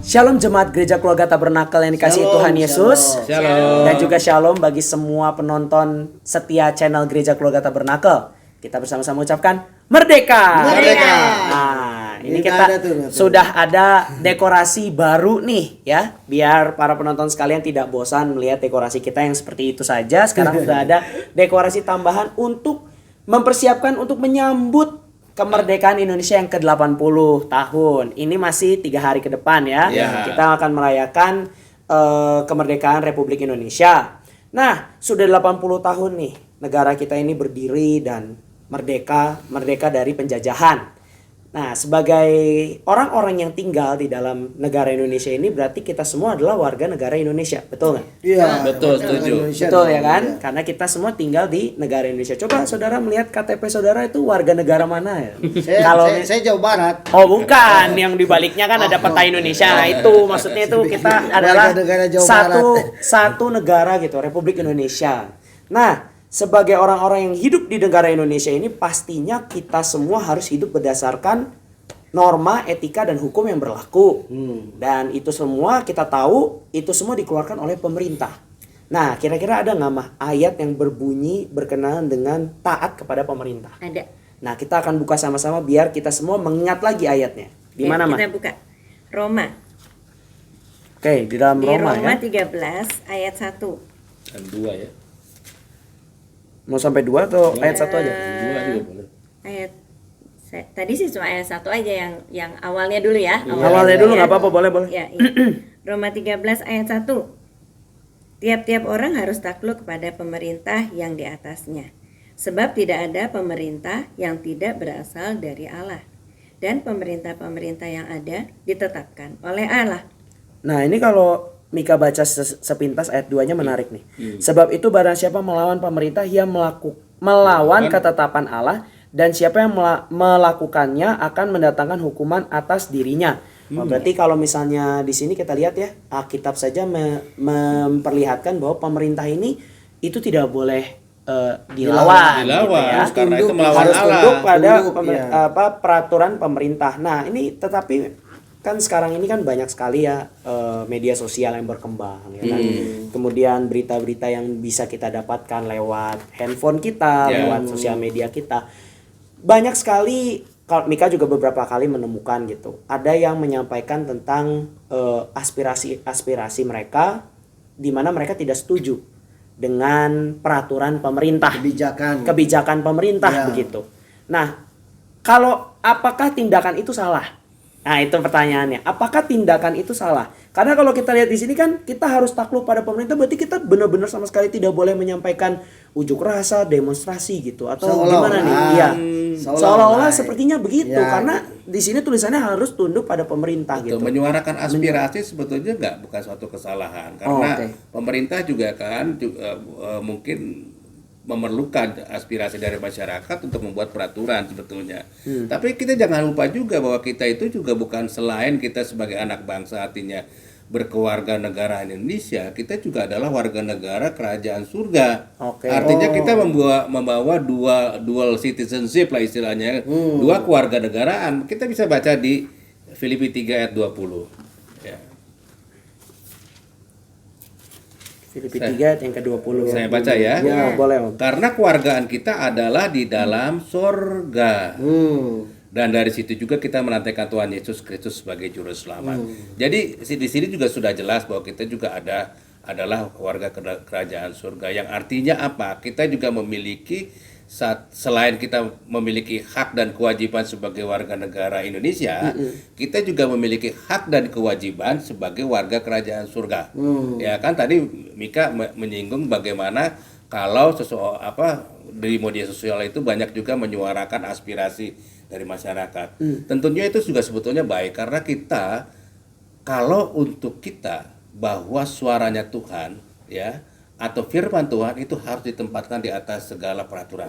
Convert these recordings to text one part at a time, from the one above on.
Shalom jemaat Gereja Keluarga Tabernakel yang dikasihi Tuhan Yesus. Shalom. Dan juga shalom bagi semua penonton setia channel Gereja Keluarga Tabernakel. Kita bersama-sama ucapkan Merdeka. Merdeka. Nah, ini kita sudah ada dekorasi baru nih ya. Biar para penonton sekalian tidak bosan melihat dekorasi kita yang seperti itu saja. Sekarang sudah ada dekorasi tambahan untuk mempersiapkan untuk menyambut kemerdekaan Indonesia yang ke-80 tahun. Ini masih 3 hari ke depan ya. Kita akan merayakan kemerdekaan Republik Indonesia. Nah, sudah 80 tahun nih negara kita ini berdiri dan merdeka dari penjajahan. Nah, sebagai orang-orang yang tinggal di dalam negara Indonesia ini berarti kita semua adalah warga negara Indonesia, betul nggak? Iya, betul, setuju. Betul ya kan? Karena kita semua tinggal di negara Indonesia. Coba saudara melihat KTP saudara itu warga negara mana ya? Saya Jawa Barat. Oh bukan, yang dibaliknya kan ada peta Indonesia. Nah, itu maksudnya itu kita adalah satu negara gitu, Republik Indonesia. Nah, sebagai orang-orang yang hidup di negara Indonesia ini pastinya kita semua harus hidup berdasarkan norma, etika, dan hukum yang berlaku. Dan itu semua kita tahu, itu semua dikeluarkan oleh pemerintah. Nah, kira-kira ada nggak mah ayat yang berbunyi berkenaan dengan taat kepada pemerintah? Ada. Nah, kita akan buka sama-sama biar kita semua mengingat lagi ayatnya. Di mana mah? Kita buka Roma. Oke, di dalam Roma ya. Roma 13 ayat 1. Dan 2 ya. Mau sampai 2 atau ayat 1 aja? 2 juga boleh. Tadi sih cuma ayat 1 aja yang awalnya dulu ya. Awalnya dulu nggak apa-apa, boleh. Ya, Roma 13 ayat 1. Tiap-tiap orang harus takluk kepada pemerintah yang di atasnya. Sebab tidak ada pemerintah yang tidak berasal dari Allah. Dan pemerintah-pemerintah yang ada ditetapkan oleh Allah. Nah, ini kalau Mika baca sepintas ayat 2-nya menarik nih. Sebab itu barang siapa melawan pemerintah ia melawan ketetapan Allah, dan siapa yang melakukannya akan mendatangkan hukuman atas dirinya. Berarti kalau misalnya di sini kita lihat ya, Alkitab saja memperlihatkan bahwa pemerintah ini itu tidak boleh dilawan gitu ya. Karena itu melawan harus Allah. tunduk pada peraturan pemerintah. Nah, ini tetapi kan sekarang ini kan banyak sekali ya media sosial yang berkembang ya kan. Kemudian berita-berita yang bisa kita dapatkan lewat handphone kita, lewat sosial media kita. Banyak sekali, kalau Mika juga beberapa kali menemukan gitu. Ada yang menyampaikan tentang aspirasi mereka di mana mereka tidak setuju dengan peraturan pemerintah, kebijakan pemerintah begitu. Nah, kalau apakah tindakan itu salah? Nah, itu pertanyaannya. Apakah tindakan itu salah? Karena kalau kita lihat di sini kan kita harus takluk pada pemerintah, berarti kita benar-benar sama sekali tidak boleh menyampaikan ujuk rasa, demonstrasi gitu atau gimana nih? Iya. Seolah-olah sepertinya begitu karena di sini tulisannya harus tunduk pada pemerintah gitu. Menyuarakan aspirasi sebetulnya bukan suatu kesalahan karena pemerintah juga kan mungkin memerlukan aspirasi dari masyarakat untuk membuat peraturan sebetulnya. Tapi kita jangan lupa juga bahwa kita itu juga bukan selain kita sebagai anak bangsa artinya berkewarga negara Indonesia, kita juga adalah warga negara kerajaan surga. Artinya kita membawa dual citizenship lah istilahnya, dua kewarganegaraan. Kita bisa baca di Filipi 3 ayat 20. Filipi 3 yang ke-20. Saya baca ya. Ya, boleh Om. Karena kewargaan kita adalah di dalam sorga. Dan dari situ juga kita menantikan Tuhan Yesus Kristus sebagai juru selamat. Jadi di sini juga sudah jelas bahwa kita juga adalah warga kerajaan surga. Yang artinya apa? Kita juga memiliki selain kita memiliki hak dan kewajiban sebagai warga negara Indonesia, kita juga memiliki hak dan kewajiban sebagai warga kerajaan surga. Ya kan tadi Mika menyinggung bagaimana kalau di media sosial itu banyak juga menyuarakan aspirasi dari masyarakat. Tentunya itu juga sebetulnya baik karena kita kalau untuk kita bahwa suaranya Tuhan ya atau firman Tuhan itu harus ditempatkan di atas segala peraturan.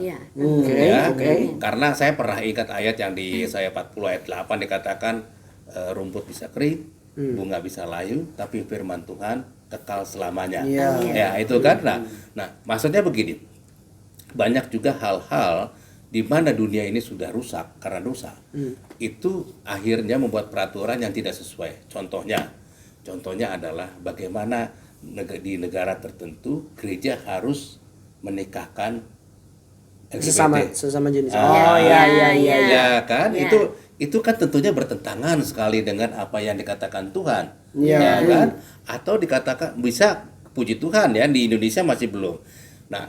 Karena saya pernah ingat ayat yang di Yesaya 40 ayat 8 dikatakan rumput bisa kering, bunga bisa layu, tapi firman Tuhan kekal selamanya. Ya, itu kan. Nah, maksudnya begini. Banyak juga hal-hal di mana dunia ini sudah rusak karena dosa. Itu akhirnya membuat peraturan yang tidak sesuai. Contohnya Contohnya adalah bagaimana di negara tertentu gereja harus menikahkan LGBT. sesama jenis. Ah, Oh ya. Ya kan, Ya. itu kan tentunya bertentangan sekali dengan apa yang dikatakan Tuhan, Ya. ya kan? Atau dikatakan bisa, puji Tuhan ya, di Indonesia masih belum. Nah,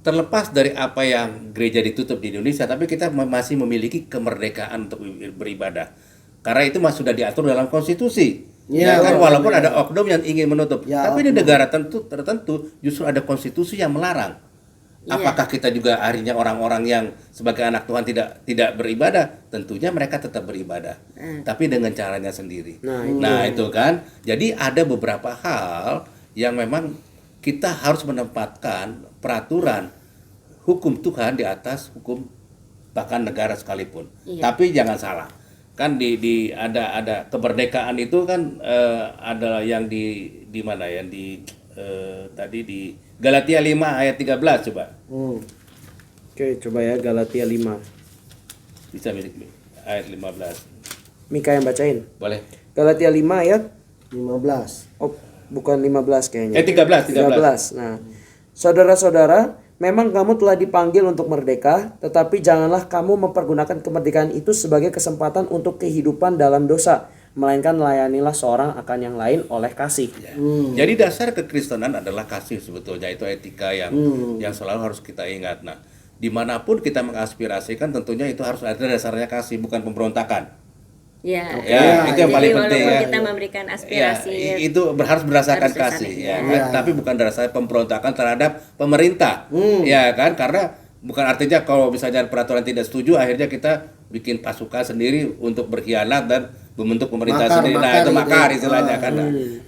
terlepas dari apa yang gereja ditutup di Indonesia, tapi kita masih memiliki kemerdekaan untuk beribadah, karena itu masih sudah diatur dalam konstitusi. Ya, Ya kan, betul, walaupun ya. ada oknum yang ingin menutup, Ya, tapi di oknum. negara tertentu justru ada konstitusi yang melarang. Iya. Apakah kita juga akhirnya orang-orang yang sebagai anak Tuhan tidak beribadah? Tentunya mereka tetap beribadah, tapi dengan caranya sendiri. Nah, itu kan. Jadi ada beberapa hal yang memang kita harus menempatkan peraturan hukum Tuhan di atas hukum bahkan negara sekalipun. Iya. Tapi jangan salah. Kan ada kemerdekaan itu kan ada yang di mana ya, tadi di Galatia 5 ayat 13 coba. Oke, coba ya Galatia 5. Bisa milik ayat 15. Mika yang bacain. Boleh. Galatia 5 ayat 15. oh bukan 15 kayaknya. 13. 13. Nah, saudara-saudara, memang kamu telah dipanggil untuk merdeka, tetapi janganlah kamu mempergunakan kemerdekaan itu sebagai kesempatan untuk kehidupan dalam dosa, melainkan layanilah seorang akan yang lain oleh kasih. Ya. Jadi dasar kekristenan adalah kasih sebetulnya, itu etika yang selalu harus kita ingat. Nah, dimanapun kita mengaspirasikan tentunya itu harus ada dasarnya kasih, bukan pemberontakan. Ya, Ya, itu yang jadi paling penting walaupun ya. kita memberikan Ya, aspirasi, itu harus berdasarkan harus kasih, berdasarkan, ya, ya. kan? Tapi bukan berdasarkan pemberontakan terhadap pemerintah, ya kan? Karena bukan artinya kalau misalnya peraturan tidak setuju, akhirnya kita bikin pasukan sendiri untuk berkhianat dan membentuk pemerintah Makar, sendiri. Nah, makar itu gitu makar ya. istilahnya kan,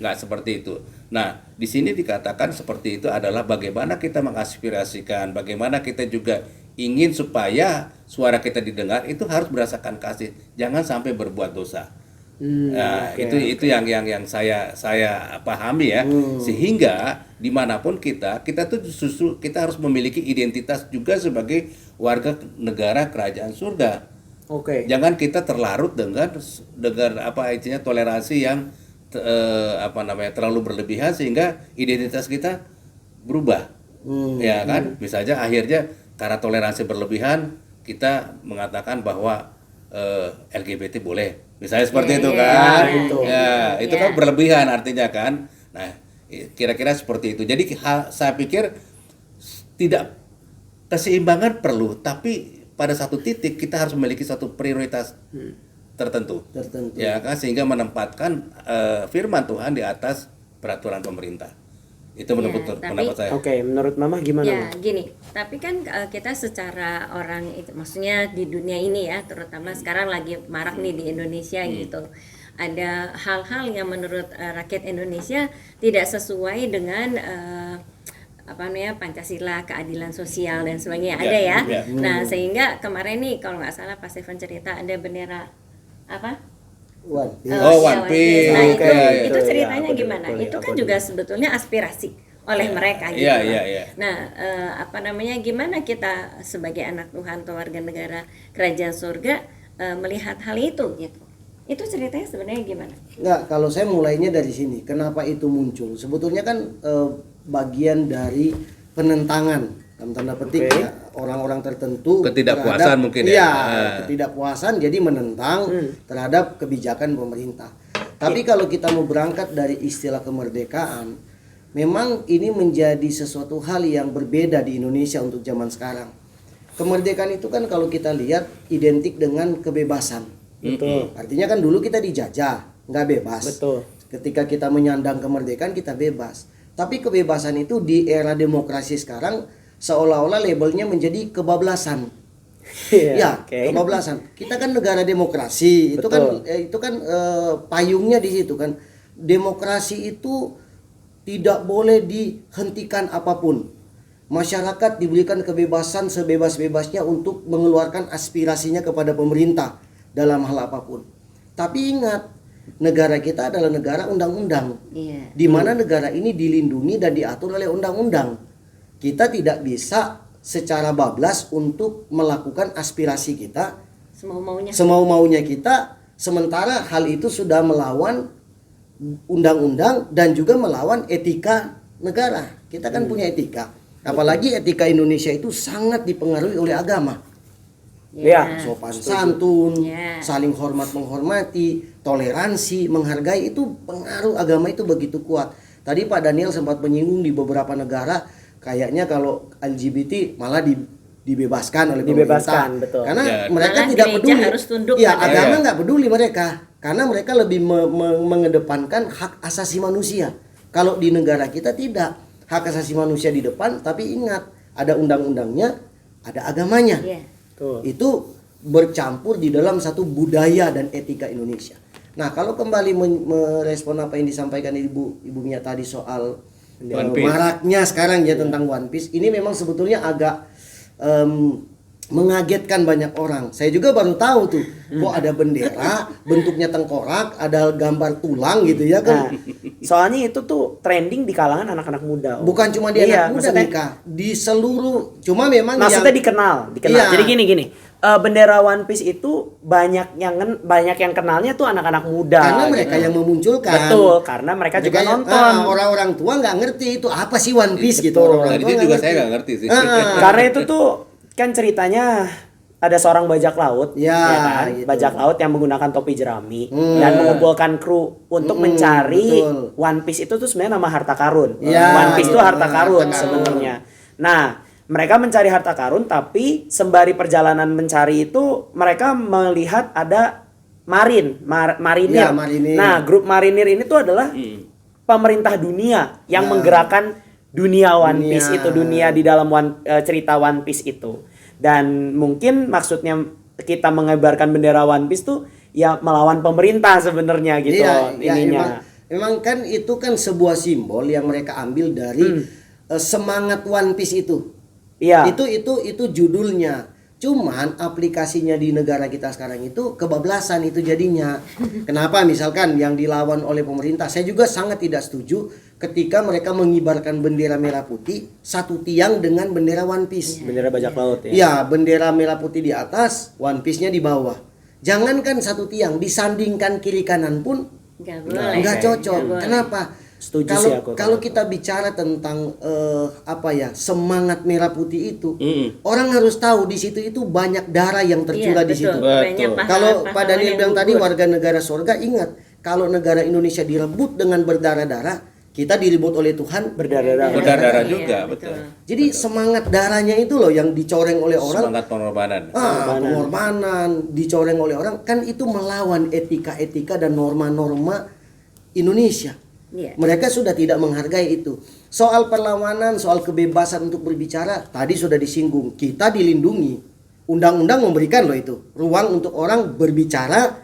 nggak seperti itu. Nah, di sini dikatakan seperti itu adalah bagaimana kita mengaspirasikan, bagaimana kita juga ingin supaya suara kita didengar, itu harus berdasarkan kasih, jangan sampai berbuat dosa. Nah, itu yang saya pahami ya, sehingga dimanapun kita tuh justru kita harus memiliki identitas juga sebagai warga negara kerajaan surga. Oke. Jangan kita terlarut dengan apa istilahnya toleransi yang terlalu berlebihan sehingga identitas kita berubah. Ya kan? Misalnya akhirnya karena toleransi berlebihan kita mengatakan bahwa LGBT boleh. Misalnya seperti itu kan. Itu kan berlebihan artinya kan. Nah, kira-kira seperti itu. Jadi saya pikir tidak, keseimbangan perlu, tapi pada satu titik kita harus memiliki satu prioritas tertentu. Ya kan, sehingga menempatkan firman Tuhan di atas peraturan pemerintah. Itu menurut pendapat saya. Oke, menurut Mama gimana? ya Ma? gini. Tapi kan kita secara orang itu, maksudnya di dunia ini ya, terutama sekarang lagi marak nih di Indonesia gitu. Ada hal-hal yang menurut rakyat Indonesia tidak sesuai dengan Pancasila, keadilan sosial dan sebagainya, ada ya. Nah, sehingga kemarin nih kalau nggak salah Pak Stephen cerita ada bendera apa? One. One Piece. Nah, Oke. itu ceritanya betul, gimana? betul, Itu ya, kan betul. juga sebetulnya aspirasi oleh mereka gitu. Iya, kan. iya, iya. Nah, gimana kita sebagai anak Tuhan atau warga negara kerajaan surga melihat hal itu gitu? Itu ceritanya sebenarnya gimana? Enggak, kalau saya mulainya dari sini. Kenapa itu muncul? Sebetulnya kan bagian dari penentangan dalam tanda petik ya, orang-orang tertentu Ketidakpuasan terhadap- mungkin ya. iya, ketidakpuasan jadi menentang terhadap kebijakan pemerintah. Tapi kalau kita mau berangkat dari istilah kemerdekaan, memang ini menjadi sesuatu hal yang berbeda di Indonesia untuk zaman sekarang. Kemerdekaan itu kan kalau kita lihat identik dengan kebebasan. Betul. Artinya kan dulu kita dijajah, nggak bebas. Betul. Ketika kita menyandang kemerdekaan kita bebas. Tapi kebebasan itu di era demokrasi sekarang seolah-olah labelnya menjadi kebablasan. Ya, oke. kebablasan. Kita kan negara demokrasi, Betul. itu kan payungnya di situ kan. Demokrasi itu tidak boleh dihentikan apapun. Masyarakat diberikan kebebasan sebebas-bebasnya untuk mengeluarkan aspirasinya kepada pemerintah dalam hal apapun. Tapi ingat, negara kita adalah negara undang-undang. Iya. Di mana negara ini dilindungi dan diatur oleh undang-undang. Kita tidak bisa secara bablas untuk melakukan aspirasi kita Semau-maunya. semau-maunya kita, sementara hal itu sudah melawan undang-undang dan juga melawan etika negara. Kita kan punya etika. Apalagi etika Indonesia itu sangat dipengaruhi oleh agama. Ya. Sopan santun, Ya. saling hormat menghormati, toleransi, menghargai, itu pengaruh agama itu begitu kuat. Tadi Pak Daniel sempat menyinggung di beberapa negara kayaknya kalau LGBT malah dibebaskan oleh Dibebaskan, pemerintah. betul. Karena Ya. mereka Malah tidak gereja peduli. harus tunduk Ya, pada- agama Ya. nggak peduli mereka. Karena mereka lebih mengedepankan hak asasi manusia. Kalau di negara kita tidak, hak asasi manusia di depan, tapi ingat ada undang-undangnya, ada agamanya. Iya. Tuh. Itu bercampur di dalam satu budaya dan etika Indonesia. Nah, kalau kembali merespon apa yang disampaikan Ibu Mia tadi soal One Piece. maraknya sekarang ya tentang One Piece, ini memang sebetulnya agak mengagetkan banyak orang. Saya juga baru tahu tuh, kok ada bendera bentuknya tengkorak, ada gambar tulang gitu ya Nah, kan. soalnya itu tuh trending di kalangan anak-anak muda. Om. Bukan cuma di Iya, anak muda maksudnya- Mika, di seluruh, cuma memang Maksudnya yang dikenal. Iya. Jadi gini. Bendera One Piece itu banyak yang kenalnya tuh anak-anak muda. karena mereka gitu. yang memunculkan. Betul, karena mereka juga Mereka yang- nonton. orang-orang tua nggak ngerti itu apa sih One Piece gitu. Betul. Orang-orang Tadi tua juga saya nggak ngerti sih. Karena itu tuh kan ceritanya ada seorang bajak laut, Ya, kan? gitu. Bajak laut yang menggunakan topi jerami dan mengumpulkan kru untuk mencari betul. One Piece itu tuh sebenarnya nama harta karun. Ya, One Piece itu ya, harta karun harta karun. sebenarnya. Nah, mereka mencari harta karun, tapi sembari perjalanan mencari itu mereka melihat ada marinir. Ya, marinir. Nah, grup marinir ini tuh adalah pemerintah dunia yang menggerakkan dunia One Piece Dunia. itu, dunia di dalam cerita One Piece itu. Dan mungkin maksudnya kita mengibarkan bendera One Piece tuh ya melawan pemerintah sebenarnya gitu Iya, ininya. emang kan itu kan sebuah simbol yang mereka ambil dari semangat One Piece itu. Iya. Itu judulnya. Cuman aplikasinya di negara kita sekarang itu kebablasan itu jadinya. Kenapa? Misalkan yang dilawan oleh pemerintah, saya juga sangat tidak setuju ketika mereka mengibarkan bendera merah putih satu tiang dengan bendera One Piece. Bendera bajak laut ya. Ya, bendera merah putih di atas, One Piece-nya di bawah. Jangankan satu tiang, disandingkan kiri kanan pun Nggak boleh. nggak cocok. Nggak boleh. Kenapa? Setuju Kalau sih aku. kalau kita bicara tentang semangat merah putih itu, orang harus tahu di situ itu banyak darah yang tercurah Iya, di situ. betul. Banyak pahlawan- Kalau Pak pahlawan Daniel yang bilang tadi gugur. warga negara surga, ingat kalau negara Indonesia direbut dengan berdarah-darah, kita direbut oleh Tuhan. Berdarah-darah. Berdarah Iya, juga, betul. betul. Jadi semangat darahnya itu loh yang dicoreng oleh orang. Semangat pengorbanan. Pengorbanan dicoreng oleh orang, kan itu melawan etika-etika dan norma-norma Indonesia. Iya. Mereka sudah tidak menghargai itu. Soal perlawanan, soal kebebasan untuk berbicara, tadi sudah disinggung. Kita dilindungi. Undang-undang memberikan loh itu ruang untuk orang berbicara,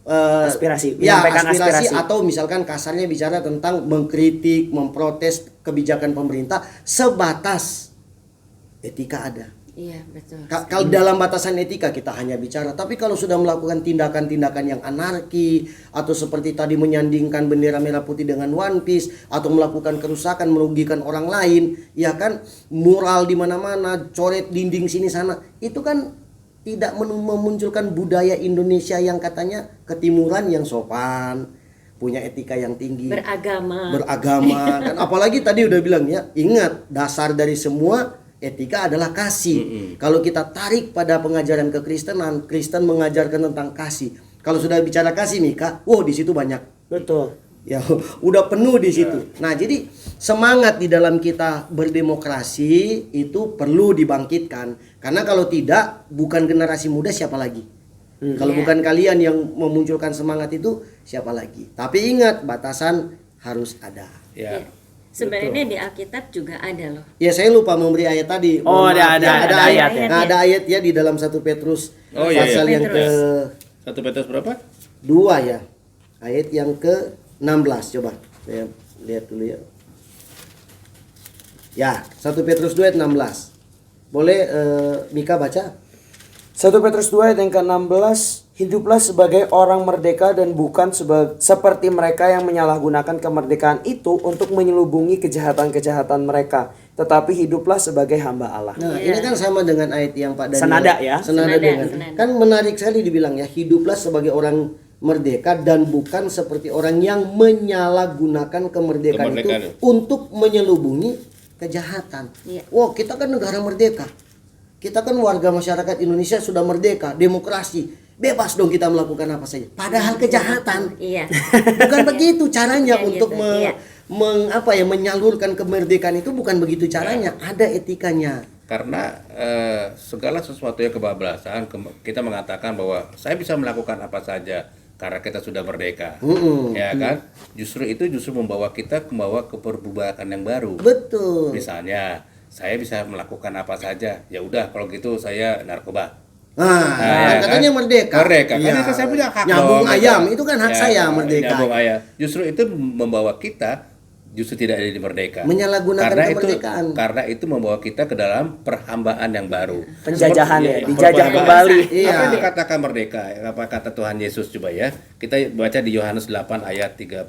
Aspirasi, ya, menyampaikan aspirasi. atau misalkan kasarnya bicara tentang mengkritik, memprotes kebijakan pemerintah sebatas etika ada. Iya, betul. Kalau dalam batasan etika kita hanya bicara, tapi kalau sudah melakukan tindakan-tindakan yang anarki atau seperti tadi menyandingkan bendera merah putih dengan One Piece atau melakukan kerusakan merugikan orang lain, ya kan, mural di mana-mana, coret dinding sini sana, itu kan tidak memunculkan budaya Indonesia yang katanya ketimuran yang sopan, punya etika yang tinggi, beragama kan. Apalagi tadi udah bilang ya, ingat dasar dari semua etika adalah kasih. Kalau kita tarik pada pengajaran kekristenan, Kristen mengajarkan tentang kasih. Kalau sudah bicara kasih Mika, wow di situ banyak. Betul. Ya, udah penuh di situ. Nah, jadi semangat di dalam kita berdemokrasi itu perlu dibangkitkan. Karena kalau tidak, bukan generasi muda siapa lagi? Kalau bukan kalian yang memunculkan semangat itu, siapa lagi? Tapi ingat, batasan harus ada. Ya. Iya. Sebenarnya di Alkitab juga ada loh. Ya, saya lupa memberi ayat tadi. Oh, Mohon maaf. ada ayat ya. Nah, ada ayat ya di dalam 1 Petrus Oh, iya, pasal iya. yang ke 1 Petrus berapa? 2 ya. Ayat yang ke 16 coba. Saya lihat dulu ya. Ya, 1 Petrus 2 ayat 16. Boleh Mika baca? 1 Petrus 2 ayat yang ke-16, hiduplah sebagai orang merdeka dan bukan seperti mereka yang menyalahgunakan kemerdekaan itu untuk menyelubungi kejahatan-kejahatan mereka, tetapi hiduplah sebagai hamba Allah. Nah, ini kan sama dengan ayat yang Pak Daniel. Senada ya? Senada dengan. Senada. Kan menarik sekali dibilang ya, hiduplah sebagai orang merdeka dan bukan seperti orang yang menyalahgunakan kemerdekaan itu Kemerdekaan. untuk menyelubungi kejahatan. Iya. Wah, kita kan negara merdeka. Kita kan warga masyarakat Indonesia sudah merdeka, demokrasi. Bebas dong kita melakukan apa saja. Padahal kejahatan. Iya. Bukan begitu caranya Iya, untuk gitu. Iya. menyalurkan kemerdekaan itu, bukan begitu caranya. Ada etikanya. Karena segala sesuatu yang kebablasan, kita mengatakan bahwa saya bisa melakukan apa saja karena kita sudah merdeka, ya kan? Justru itu membawa kita ke perbudakan yang baru. Betul. Misalnya, saya bisa melakukan apa saja. Ya udah, kalau gitu saya narkoba. Nah, ya katanya kan? merdeka. Merdeka. Iya. Karena saya punya hak Nyambung dong, ayam, gitu. itu kan hak saya, merdeka. Nyambung ayam. Justru itu membawa kita justru tidak ada di merdeka. Menyalahgunakan kemerdekaan. Karena itu membawa kita ke dalam perhambaan yang baru. Penjajahan Seperti- ya, iya, dijajah perbudakan. kembali. Iya. Apa yang dikatakan merdeka? Apa kata Tuhan Yesus, coba ya? Kita baca di Yohanes 8 ayat 33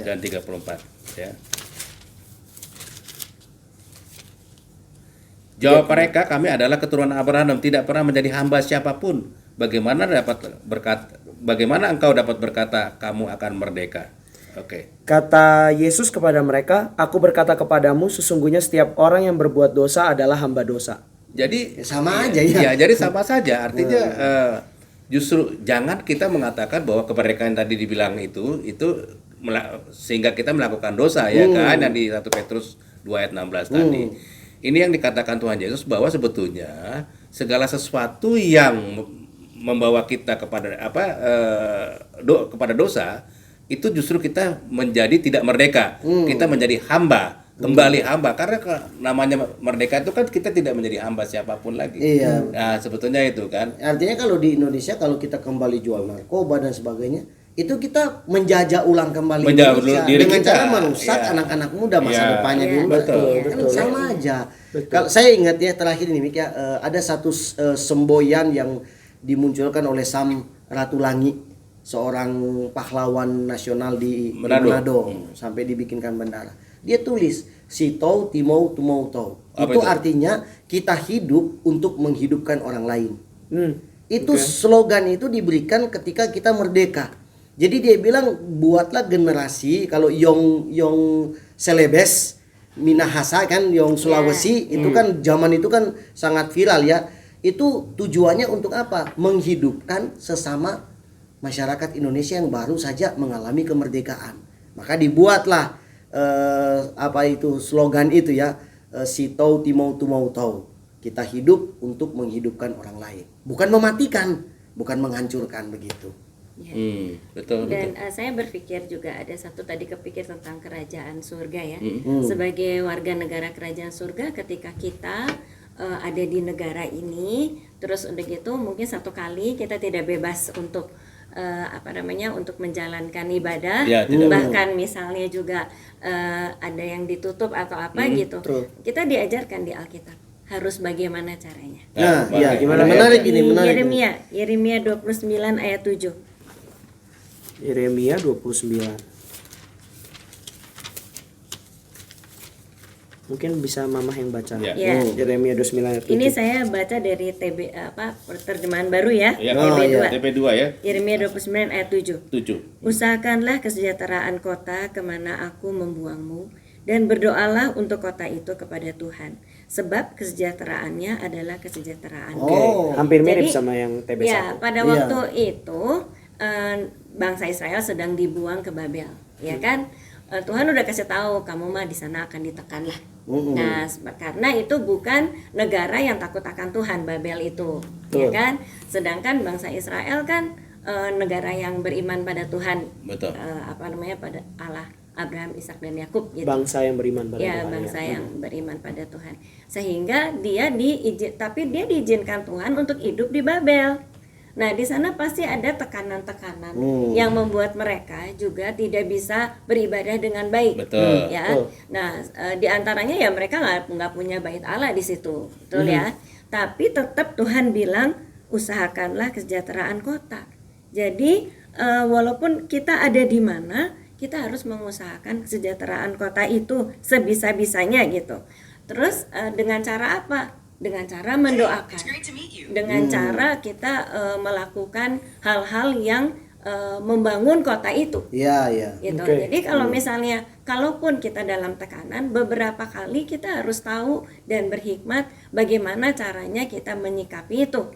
dan 34 ya. Jawab mereka, kami adalah keturunan Abraham, tidak pernah menjadi hamba siapapun. Bagaimana engkau dapat berkata kamu akan merdeka? Oke. Kata Yesus kepada mereka, aku berkata kepadamu, sesungguhnya setiap orang yang berbuat dosa adalah hamba dosa. Jadi Sama aja ya. jadi sama saja. Artinya justru jangan kita mengatakan bahwa kemerdekaan tadi dibilang itu sehingga kita melakukan dosa ya kan, yang di 1 Petrus 2 ayat 16 tadi. Ini yang dikatakan Tuhan Yesus bahwa sebetulnya segala sesuatu yang membawa kita kepada kepada dosa itu justru kita menjadi tidak merdeka. Kita menjadi hamba, kembali hamba, karena namanya merdeka itu kan kita tidak menjadi hamba siapapun lagi. Iya. Nah, sebetulnya itu kan. Artinya kalau di Indonesia, kalau kita kembali jual narkoba dan sebagainya, itu kita menjajah ulang kembali Menjajah Indonesia diri dengan kita. cara merusak Iya. anak-anak muda masa Iya. depannya di Iya, rumah. betul, Kan betul. sama aja. Kalau saya ingat ya terakhir ini Mik, ya, ada satu semboyan yang dimunculkan oleh Sam Ratulangi, seorang pahlawan nasional di Manado, sampai dibikinkan bendera. Dia tulis Sitou Timou Tumou Tou. Apa Itu itu? artinya kita hidup untuk menghidupkan orang lain. Hmm. Itu slogan itu diberikan ketika kita merdeka. Jadi dia bilang buatlah generasi, kalau Yong Celebes Minahasa kan, Yong Sulawesi itu kan zaman itu kan sangat viral ya. Itu tujuannya untuk apa? Menghidupkan sesama masyarakat Indonesia yang baru saja mengalami kemerdekaan. Maka dibuatlah slogan itu ya, Sitou Timou Tumou Tou. Kita hidup untuk menghidupkan orang lain, bukan mematikan, bukan menghancurkan begitu. Ya. Betul. Dan saya berpikir juga ada satu tadi kepikir tentang kerajaan surga ya. Sebagai warga negara kerajaan surga, ketika kita ada di negara ini, terus udah gitu mungkin satu kali kita tidak bebas untuk untuk menjalankan ibadah, Ya, tidak. bahkan misalnya juga ada yang ditutup atau apa gitu. betul. Kita diajarkan di Alkitab harus bagaimana caranya. Nah, Iya, gimana? iya. Menarik ini, menarik. Yeremia 29 ayat 7. Yeremia 29. Mungkin bisa Mamah yang baca. Ya. Ya. Yeremia 29 ayat 7. Ini saya baca dari terjemahan baru ya, Ya. TB2. TP2 ya. Yeremia 29 ayat 7. 7. Usahakanlah kesejahteraan kota kemana aku membuangmu, dan berdoalah untuk kota itu kepada Tuhan, sebab kesejahteraannya adalah kesejahteraan. Hampir mirip Jadi, sama yang TB1. Ya, pada waktu itu bangsa Israel sedang dibuang ke Babel, ya kan? Tuhan udah kasih tahu kamu mah di sana akan ditekan lah. Nah, karena itu bukan negara yang takut akan Tuhan, Babel itu, ya kan? Sedangkan bangsa Israel kan negara yang beriman pada Tuhan, Betul. pada Allah Abraham, Ishak dan Yakub gitu. Bangsa yang beriman pada Ya, Tuhan. bangsa yang beriman pada Tuhan. Sehingga dia diizinkan Tuhan untuk hidup di Babel. Nah, di sana pasti ada tekanan-tekanan yang membuat mereka juga tidak bisa beribadah dengan baik. Betul. Ya. Nah, di antaranya ya mereka nggak punya bait Allah di situ, betul ya. Tapi tetap Tuhan bilang usahakanlah kesejahteraan kota. Jadi walaupun kita ada di mana, kita harus mengusahakan kesejahteraan kota itu sebisa-bisanya gitu. Terus dengan cara apa? dengan cara mendoakan, dengan cara kita melakukan hal-hal yang membangun kota itu. Iya, iya. Gitu. Oke. Jadi kalau misalnya kalaupun kita dalam tekanan, beberapa kali kita harus tahu dan berhikmat bagaimana caranya kita menyikapi itu.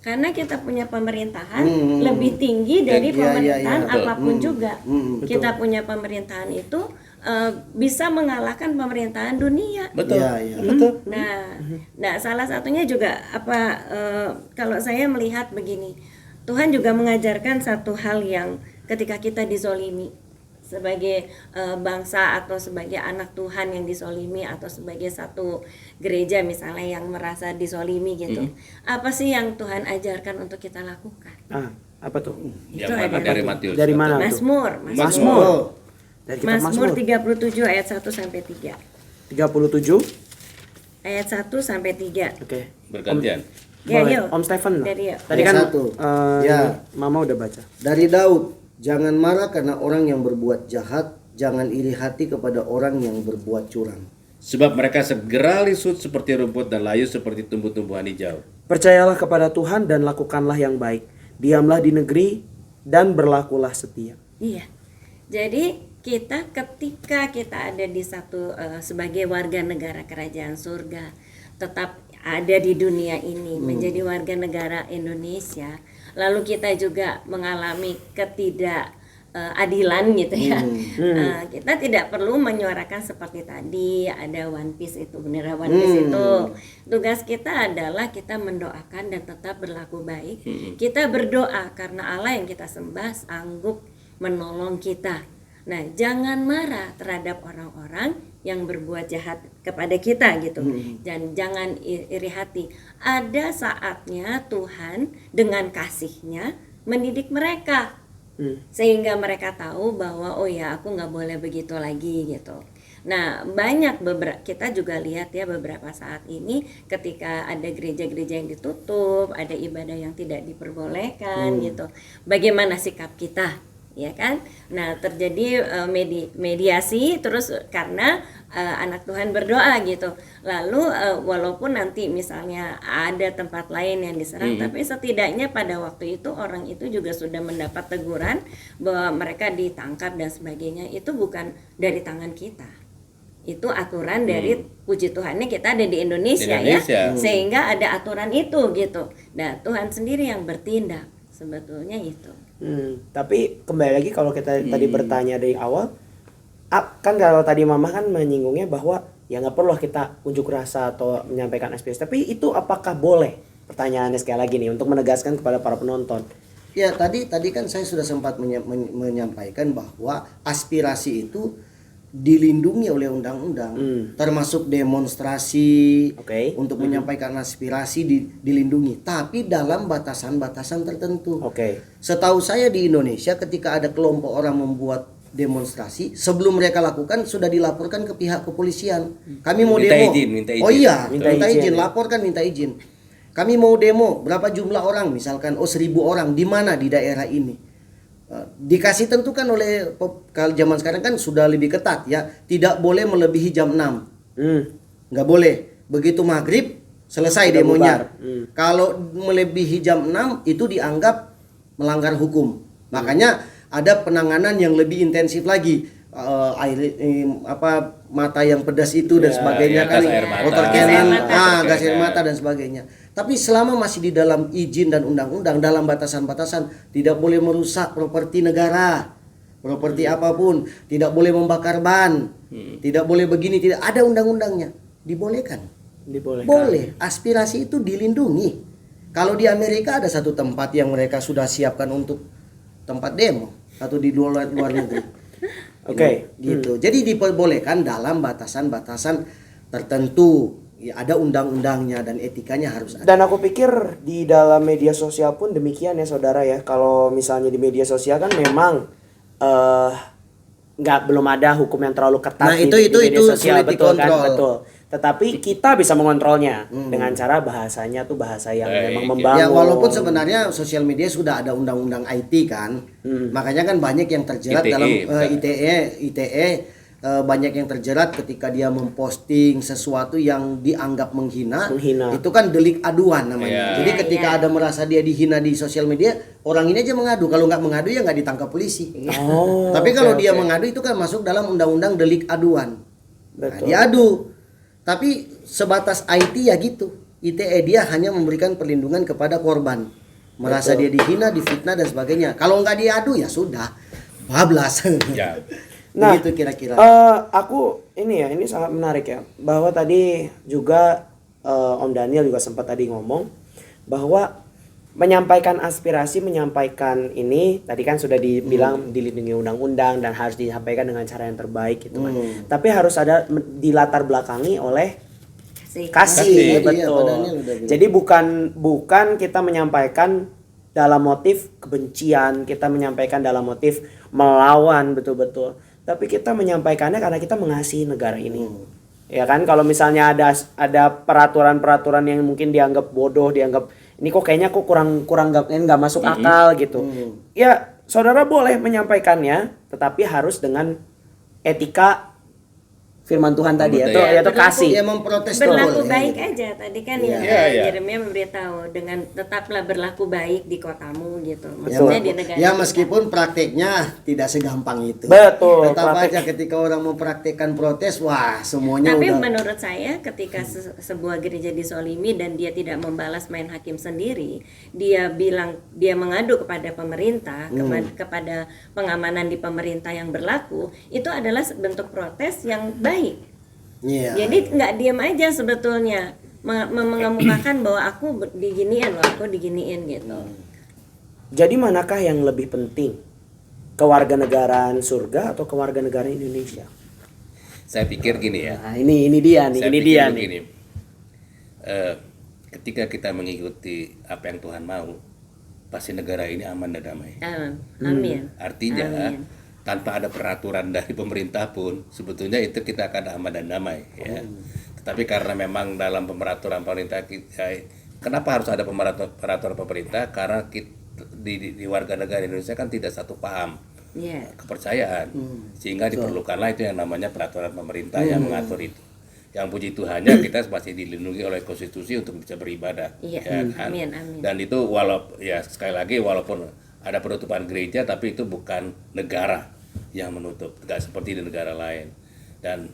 Karena kita punya pemerintahan lebih tinggi dari Iya, pemerintahan iya, betul. apapun juga. Betul. Kita punya pemerintahan itu bisa mengalahkan pemerintahan dunia. Betul. Iya, iya. Betul. Nah, salah satunya juga kalau saya melihat begini, Tuhan juga mengajarkan satu hal yang ketika kita dizolimi sebagai bangsa atau sebagai anak Tuhan yang dizolimi atau sebagai satu gereja misalnya yang merasa dizolimi gitu, apa sih yang Tuhan ajarkan untuk kita lakukan? Apa tuh? Yang Itu mana ada. dari Matius? Dari mana tuh? Mazmur. Mazmur. Dari kitab Mazmur Mazmur 37 ayat 1 sampai 3. 37. Ayat 1 sampai 3. Oke. Bergantian. Ya, Boleh. yuk. Om Stephen lah. Dari yuk. Tadi kan Ayat 1. Ya. Mama udah baca. Dari Daud, jangan marah karena orang yang berbuat jahat, jangan iri hati kepada orang yang berbuat curang. Sebab mereka segera lisut seperti rumput dan layu seperti tumbuh-tumbuhan hijau. Percayalah kepada Tuhan dan lakukanlah yang baik. Diamlah di negeri dan berlakulah setia. Iya. Jadi ketika kita ada di satu sebagai warga negara kerajaan surga, tetap ada di dunia ini menjadi warga negara Indonesia, lalu kita juga mengalami ketidakadilan gitu ya. Kita tidak perlu menyuarakan seperti tadi ada One Piece itu, benar One Piece itu. Tugas kita adalah kita mendoakan dan tetap berlaku baik. Kita berdoa karena Allah yang kita sembah sanggup menolong kita. Nah, jangan marah terhadap orang-orang yang berbuat jahat kepada kita gitu. Dan jangan iri hati. Ada saatnya Tuhan dengan kasih-Nya mendidik mereka. Sehingga mereka tahu bahwa oh ya, aku nggak boleh begitu lagi gitu. Nah, kita juga lihat ya beberapa saat ini ketika ada gereja-gereja yang ditutup, ada ibadah yang tidak diperbolehkan gitu. Bagaimana sikap kita? Ya kan, nah terjadi mediasi terus karena anak Tuhan berdoa gitu. Lalu walaupun nanti misalnya ada tempat lain yang diserang, tapi setidaknya pada waktu itu orang itu juga sudah mendapat teguran bahwa mereka ditangkap dan sebagainya. Itu bukan dari tangan kita, itu aturan dari puji Tuhannya kita ada di Indonesia. Ya, sehingga ada aturan itu gitu. Nah Tuhan sendiri yang bertindak sebetulnya itu. Tapi kembali lagi kalau kita tadi bertanya dari awal, kan kalau tadi Mama kan menyinggungnya bahwa ya nggak perlu kita unjuk rasa atau menyampaikan aspirasi. Tapi itu apakah boleh? Pertanyaannya sekali lagi nih untuk menegaskan kepada para penonton. Ya tadi kan saya sudah sempat menyampaikan bahwa aspirasi itu dilindungi oleh undang-undang, termasuk demonstrasi untuk menyampaikan aspirasi dilindungi, tapi dalam batasan-batasan tertentu. Setahu saya di Indonesia ketika ada kelompok orang membuat demonstrasi, sebelum mereka lakukan sudah dilaporkan ke pihak kepolisian. Kami mau minta demo. Izin. Oh iya, minta izin. Laporkan minta izin. Kami mau demo, berapa jumlah orang? Misalkan 1.000 orang, di mana di daerah ini? Dikasih tentukan oleh kalau zaman sekarang kan sudah lebih ketat ya, tidak boleh melebihi jam 6. Nggak boleh. Begitu maghrib selesai Sudah demonya. bubar. Kalau melebihi jam 6 itu dianggap melanggar hukum. Makanya ada penanganan yang lebih intensif lagi. Mata yang pedas itu dan sebagainya ya, kan, gas air mata. water cannon, Gas gas air mata dan sebagainya. Tapi selama masih di dalam izin dan undang-undang, dalam batasan-batasan, tidak boleh merusak properti negara, properti apapun, tidak boleh membakar ban, tidak boleh begini, tidak ada undang-undangnya, dibolehkan. Boleh, aspirasi itu dilindungi. Kalau di Amerika ada satu tempat yang mereka sudah siapkan untuk tempat demo, satu di luar negeri. Gitu. Jadi diperbolehkan dalam batasan-batasan tertentu. Ya, ada undang-undangnya dan etikanya harus ada. Dan aku pikir di dalam media sosial pun demikian ya saudara ya. Kalau misalnya di media sosial kan memang belum ada hukum yang terlalu ketat di media sosial, betul kan? Betul. Tetapi kita bisa mengontrolnya dengan cara bahasanya tuh bahasa yang memang membangun. Ya walaupun sebenarnya sosial media sudah ada undang-undang IT kan, makanya kan banyak yang terjerat dalam ITE banyak yang terjerat ketika dia memposting sesuatu yang dianggap menghina. Itu kan delik aduan namanya. Jadi ketika ada merasa dia dihina di sosial media, orang ini aja mengadu. Kalau nggak mengadu ya nggak ditangkap polisi. Tapi kalau dia mengadu itu kan masuk dalam undang-undang delik aduan. Nah, diadu. Tapi sebatas IT ya gitu. ITE dia hanya memberikan perlindungan kepada korban. Merasa dia dihina, difitnah dan sebagainya. Kalau nggak diadu ya sudah, bablas. Ya. Nah, begitu kira-kira. Aku ini sangat menarik ya, bahwa tadi juga Om Daniel juga sempat tadi ngomong bahwa menyampaikan aspirasi, menyampaikan ini tadi kan sudah dibilang dilindungi undang-undang dan harus disampaikan dengan cara yang terbaik gitu kan. Tapi harus ada dilatar belakangi oleh kasih, betul. Jadi bukan kita menyampaikan dalam motif kebencian, kita menyampaikan dalam motif melawan betul-betul. Tapi kita menyampaikannya karena kita mengasihi negara ini. Ya kan, kalau misalnya ada peraturan-peraturan yang mungkin dianggap bodoh, dianggap ini kok kayaknya kurang nggak masuk akal gitu. Ya, saudara boleh menyampaikannya, tetapi harus dengan etika firman Tuhan tadi yaitu kasih. Ya memprotes berlaku boleh. baik aja tadi kan Yeremia memberitahu dengan tetaplah berlaku baik di kotamu gitu. Maksudnya di negara. Ya meskipun prakteknya tidak segampang itu. Betul. Tetap aja ketika orang mempraktekkan protes, wah semuanya Tapi udah. menurut saya ketika sebuah gereja disolimi dan dia tidak membalas main hakim sendiri, dia mengadu kepada pemerintah, kepada pengamanan di pemerintah yang berlaku, itu adalah bentuk protes yang baik. Jadi nggak diam aja sebetulnya mengemukakan bahwa aku diginiin gitu. Jadi manakah yang lebih penting? Kewarganegaraan surga atau kewarganegaraan Indonesia? Saya pikir gini ya. Nah, ini dia nih. Begini. Ketika kita mengikuti apa yang Tuhan mau, pasti negara ini aman dan damai. Amin. Artinya tanpa ada peraturan dari pemerintah pun sebetulnya itu kita akan aman dan damai ya. Tetapi karena memang dalam peraturan pemerintah kita, kenapa harus ada peraturan pemerintah? Karena di warga negara Indonesia kan tidak satu paham kepercayaan, sehingga diperlukanlah itu yang namanya peraturan pemerintah yang mengatur itu. Yang puji Tuhannya kita masih dilindungi oleh konstitusi untuk bisa beribadah, ya kan? Amin. Dan itu sekali lagi walaupun ada penutupan gereja, tapi itu bukan negara yang menutup, tidak seperti di negara lain. Dan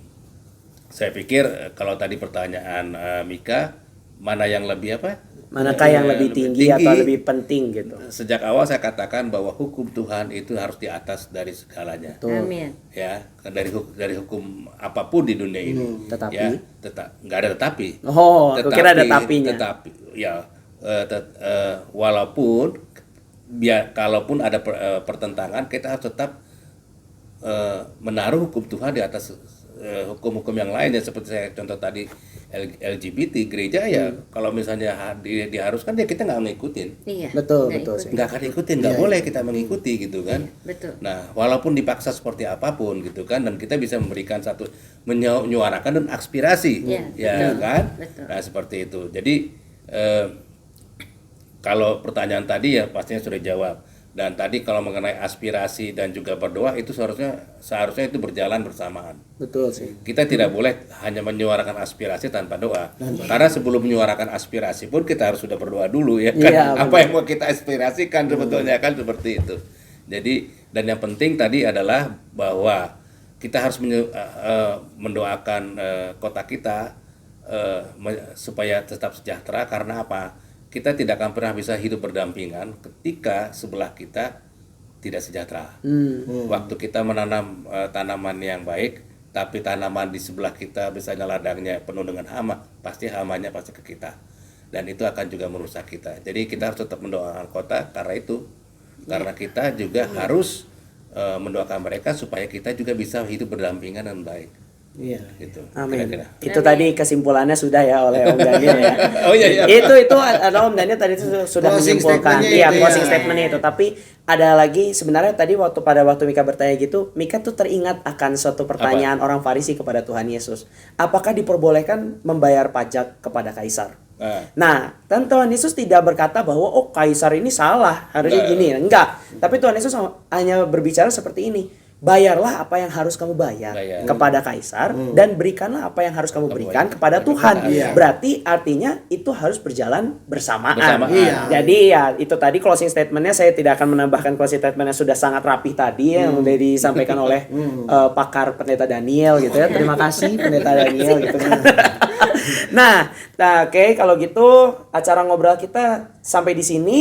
saya pikir kalau tadi pertanyaan Mika, mana yang lebih apa? Manakah yang lebih tinggi atau lebih penting gitu? Sejak awal saya katakan bahwa hukum Tuhan itu harus di atas dari segalanya. Amin. Ya, dari hukum apapun di dunia ini. Tetapi ya, nggak ada tetapi. Oh, aku kira ada tapinya. Tetapi ya walaupun kalaupun ada pertentangan, kita harus tetap menaruh hukum Tuhan di atas hukum-hukum yang lain ya, seperti saya contoh tadi LGBT gereja ya, kalau misalnya diharuskan ya kita nggak ngikutin. Iya. Betul. Nggak akan ikutin, nggak boleh kita mengikuti gitu kan. Betul. Nah, walaupun dipaksa seperti apapun gitu kan, dan kita bisa memberikan satu menyuarakan dan aspirasi, ya kan. Betul. Nah seperti itu. Jadi kalau pertanyaan tadi ya pastinya sudah jawab. Dan tadi kalau mengenai aspirasi dan juga berdoa itu seharusnya itu berjalan bersamaan. Betul sih. Kita tidak boleh hanya menyuarakan aspirasi tanpa doa. Karena sebelum menyuarakan aspirasi pun kita harus sudah berdoa dulu ya kan. Iya, apa yang mau kita aspirasikan sebetulnya kan seperti itu. Jadi dan yang penting tadi adalah bahwa kita harus mendoakan kota kita supaya tetap sejahtera. Karena apa? Kita tidak akan pernah bisa hidup berdampingan ketika sebelah kita tidak sejahtera. Waktu kita menanam tanaman yang baik, tapi tanaman di sebelah kita misalnya ladangnya penuh dengan hama, pasti hamanya pasti ke kita. Dan itu akan juga merusak kita. Jadi kita harus tetap mendoakan kota karena itu. Karena kita juga harus mendoakan mereka supaya kita juga bisa hidup berdampingan dan baik. Iya. Gitu. Amin. Kira-kira. Itu tadi kesimpulannya sudah ya oleh Om Daniel ya. Oh iya. Itu ada Om Daniel tadi sudah Closing menyimpulkan. statement-nya Iya, itu closing ya. statement-nya itu. Tapi ada lagi sebenarnya tadi waktu Mika bertanya gitu, Mika tuh teringat akan suatu pertanyaan orang Farisi kepada Tuhan Yesus. Apakah diperbolehkan membayar pajak kepada kaisar? Nah, dan Tuhan Yesus tidak berkata bahwa kaisar ini salah, harusnya gini. Enggak. Tapi Tuhan Yesus hanya berbicara seperti ini. bayarlah apa yang harus kamu bayar kepada kaisar dan berikanlah apa yang harus kamu berikan kepada Tuhan. Berarti artinya itu harus berjalan bersamaan. Jadi ya itu tadi closing statementnya, saya tidak akan menambahkan closing statementnya sudah sangat rapih tadi yang sudah disampaikan oleh pakar Pendeta Daniel gitu ya. Terima kasih Pendeta Daniel gitu. Nah, oke, kalau gitu acara ngobrol kita sampai di sini.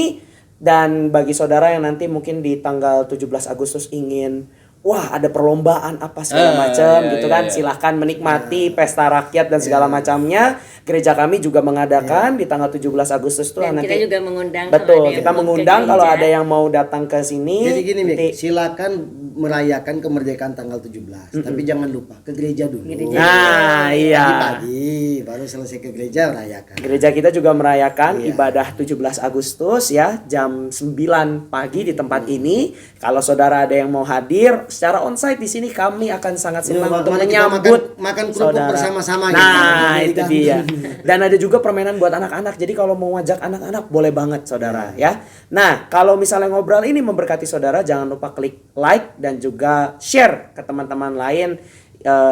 Dan bagi saudara yang nanti mungkin di tanggal 17 Agustus ingin ada perlombaan apa segala macam gitu kan, silahkan menikmati pesta rakyat dan segala macamnya. Gereja kami juga mengadakan di tanggal 17 Agustus tuh Dan nanti. kita juga mengundang. Betul, kita mengundang kalau ada yang mau datang ke sini. Jadi gini Mik, silakan merayakan kemerdekaan tanggal 17, tapi jangan lupa ke gereja dulu. Nah, iya. Pagi-pagi baru selesai ke gereja rayakan. Gereja kita juga merayakan ibadah 17 Agustus ya, jam 9 pagi di tempat ini. Kalau saudara ada yang mau hadir secara onsite di sini, kami akan sangat senang untuk Mari kita menyambut makan kerupuk bersama-sama. Nah, itu dia. Dan ada juga permainan buat anak-anak. Jadi kalau mau ngajak anak-anak boleh banget saudara ya. Nah, kalau misalnya ngobrol ini memberkati saudara, jangan lupa klik like dan juga share ke teman-teman lain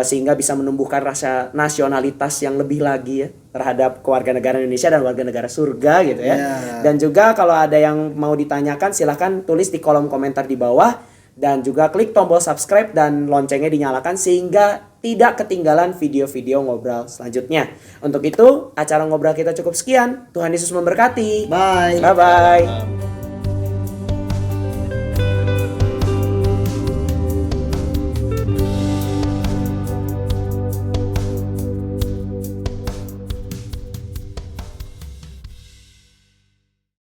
sehingga bisa menumbuhkan rasa nasionalitas yang lebih lagi ya terhadap kewarganegaraan Indonesia dan warga negara surga gitu ya. Dan juga kalau ada yang mau ditanyakan silahkan tulis di kolom komentar di bawah dan juga klik tombol subscribe dan loncengnya dinyalakan sehingga tidak ketinggalan video-video ngobrol selanjutnya. Untuk itu acara ngobrol kita cukup sekian. Tuhan Yesus memberkati. Bye. Bye-bye.